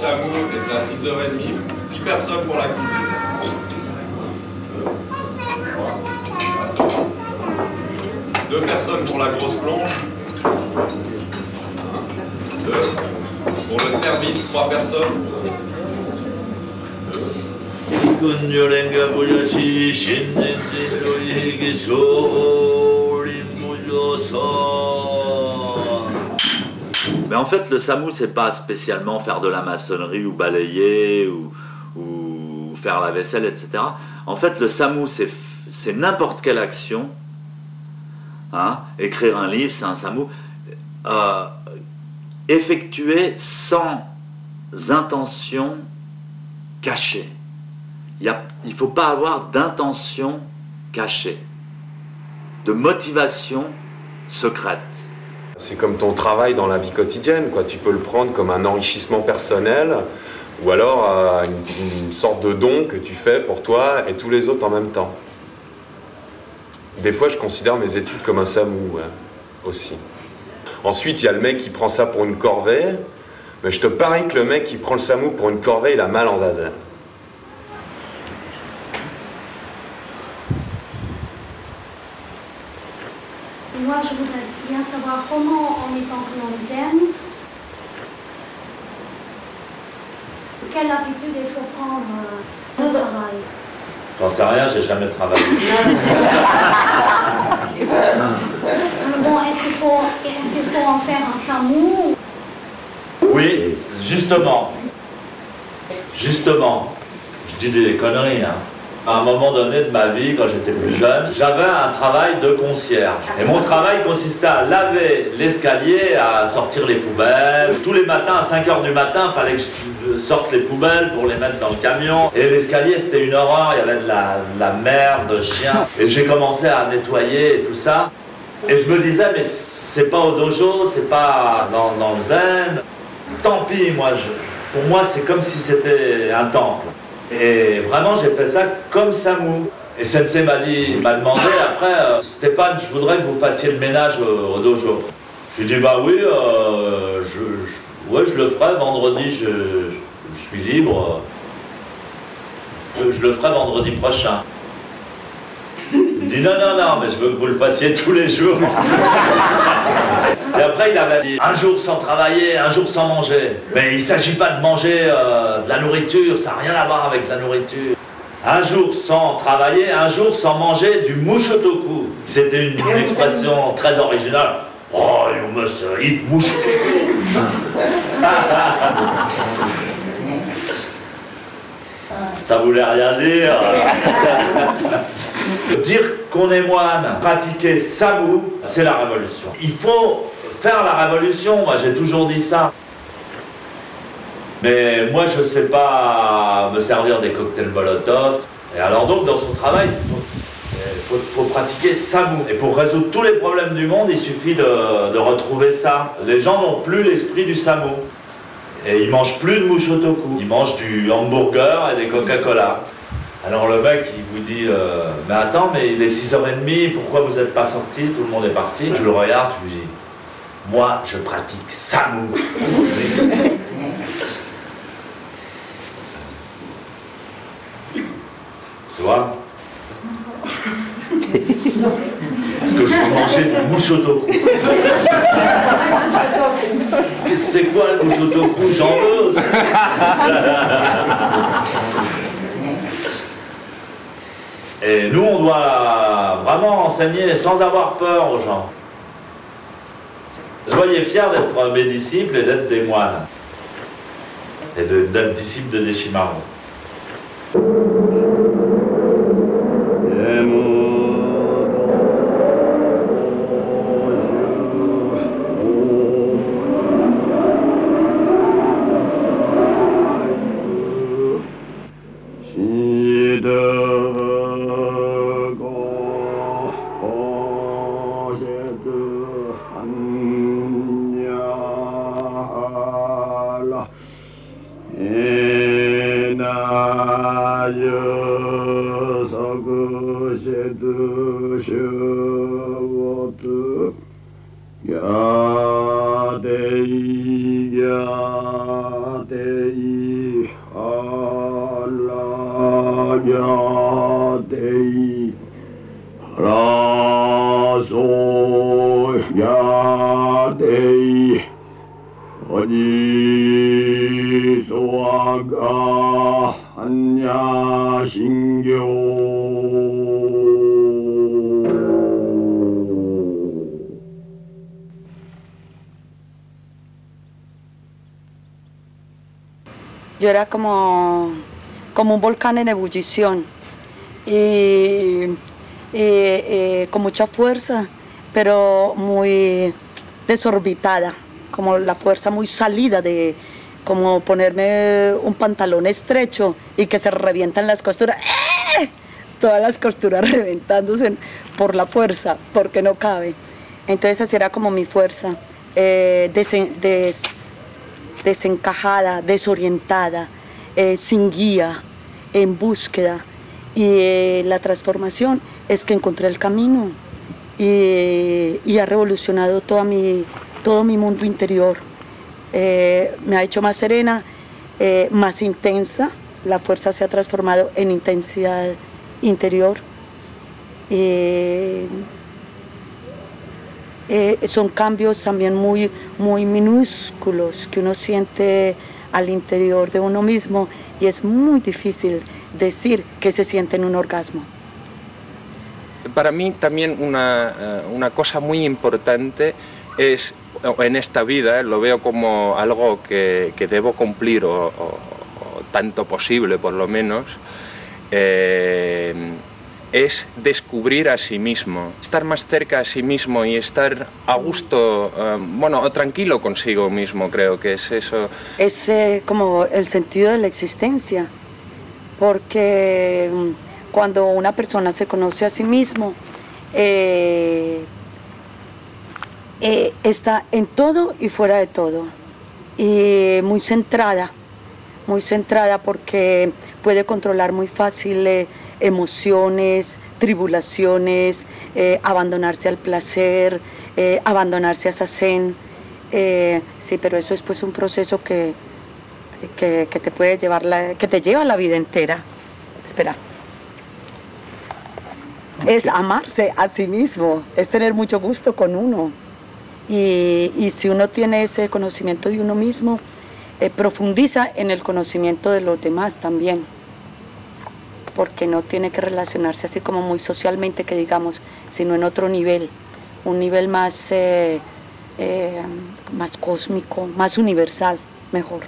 SAMU est à 10h30, 6 personnes pour la cuisine. 2 personnes pour la grosse plonge. 2. Pour le service, 3 personnes. Mais en fait, le SAMU, c'est pas spécialement faire de la maçonnerie ou balayer ou faire la vaisselle, etc. En fait, le SAMU, c'est n'importe quelle action. Hein, écrire un livre, c'est un SAMU. Effectué sans intention cachée. Il ne faut pas avoir d'intention cachée, de motivation secrète. C'est comme ton travail dans la vie quotidienne, quoi. Tu peux le prendre comme un enrichissement personnel ou alors une sorte de don que tu fais pour toi et tous les autres en même temps. Des fois, je considère mes études comme un SAMU aussi. Ensuite, il y a le mec qui prend ça pour une corvée, mais je te parie que le mec qui prend le SAMU pour une corvée, il a mal en zazen. Moi, je voudrais bien savoir comment, en étant que zen, quelle attitude il faut prendre au travail. J'en sais rien, j'ai jamais travaillé. Bon, est-ce qu'il faut en faire un SAMU? Oui, justement. Justement. Je dis des conneries, hein. À un moment donné de ma vie, quand j'étais plus jeune, j'avais un travail de concierge. Et mon travail consistait à laver l'escalier, à sortir les poubelles. Tous les matins, à 5 h du matin, il fallait que je sorte les poubelles pour les mettre dans le camion. Et l'escalier, c'était une horreur, il y avait de la merde, de chien. Et j'ai commencé à nettoyer et tout ça. Et je me disais, mais c'est pas au dojo, c'est pas dans le zen. Tant pis, pour moi, c'est comme si c'était un temple. Et vraiment, j'ai fait ça comme SAMU. Et Sensei m'a demandé après, Stéphane, je voudrais que vous fassiez le ménage au dojo. Je lui ai dit, bah oui, je le ferai vendredi, je suis libre. Je le ferai vendredi prochain. Il me dit, non, mais je veux que vous le fassiez tous les jours. Et après, il avait dit, un jour sans travailler, un jour sans manger. Mais il ne s'agit pas de manger de la nourriture, ça n'a rien à voir avec la nourriture. Un jour sans travailler, un jour sans manger du mushotoku. C'était une expression très originale. Oh, you must eat mushotoku. Ça voulait rien dire. Dire qu'on est moine, pratiquer SAMU, c'est la révolution. Il faut faire la révolution, moi j'ai toujours dit ça. Mais moi je ne sais pas me servir des cocktails Molotov. Et alors donc dans son travail, il faut pratiquer SAMU. Et pour résoudre tous les problèmes du monde, il suffit de retrouver ça. Les gens n'ont plus l'esprit du SAMU. Et ils ne mangent plus de mushotoku. Ils mangent du hamburger et des Coca-Cola. Alors le mec il vous dit mais attends, mais il est 6h30, pourquoi vous n'êtes pas sorti? Tout le monde est parti. Tu le regardes, tu lui dis moi je pratique SAMU. Tu vois? Parce que je veux manger du mushotoku. C'est quoi le mushotoku? J'en veux. Et nous, on doit vraiment enseigner sans avoir peur aux gens. Soyez fiers d'être mes disciples et d'être des moines. Et d'être disciples de Deshimaru. Ya 야데이 라소 야데이 어디소아가 한야신교. Yo era como un volcán en ebullición y con mucha fuerza, pero muy desorbitada, como la fuerza muy salida de como ponerme un pantalón estrecho y que se revientan las costuras. Todas las costuras reventándose por la fuerza, porque no cabe. Entonces así era como mi fuerza, desencajada, desorientada, sin guía, en búsqueda. Y la transformación es que encontré el camino y ha revolucionado todo mi mundo interior. Me ha hecho más serena, más intensa. La fuerza se ha transformado en intensidad interior. Son cambios también muy minúsculos que uno siente al interior de uno mismo y es muy difícil decir que se siente en un orgasmo. Para mí también una cosa muy importante es, en esta vida, lo veo como algo que debo cumplir o tanto posible por lo menos, es descubrir a sí mismo, estar más cerca a sí mismo y estar a gusto, tranquilo consigo mismo, creo que es eso. Es como el sentido de la existencia, porque cuando una persona se conoce a sí mismo, está en todo y fuera de todo, y muy centrada porque puede controlar muy fácil emociones, tribulaciones, abandonarse al placer, abandonarse a esa zen. Sí, pero eso es pues un proceso que te puede llevar que te lleva la vida entera. Espera. Es amarse a sí mismo, es tener mucho gusto con uno. Y si uno tiene ese conocimiento de uno mismo, profundiza en el conocimiento de los demás también, porque no tiene que relacionarse así como muy socialmente, que digamos, sino en otro nivel, un nivel más cósmico, más universal, mejor.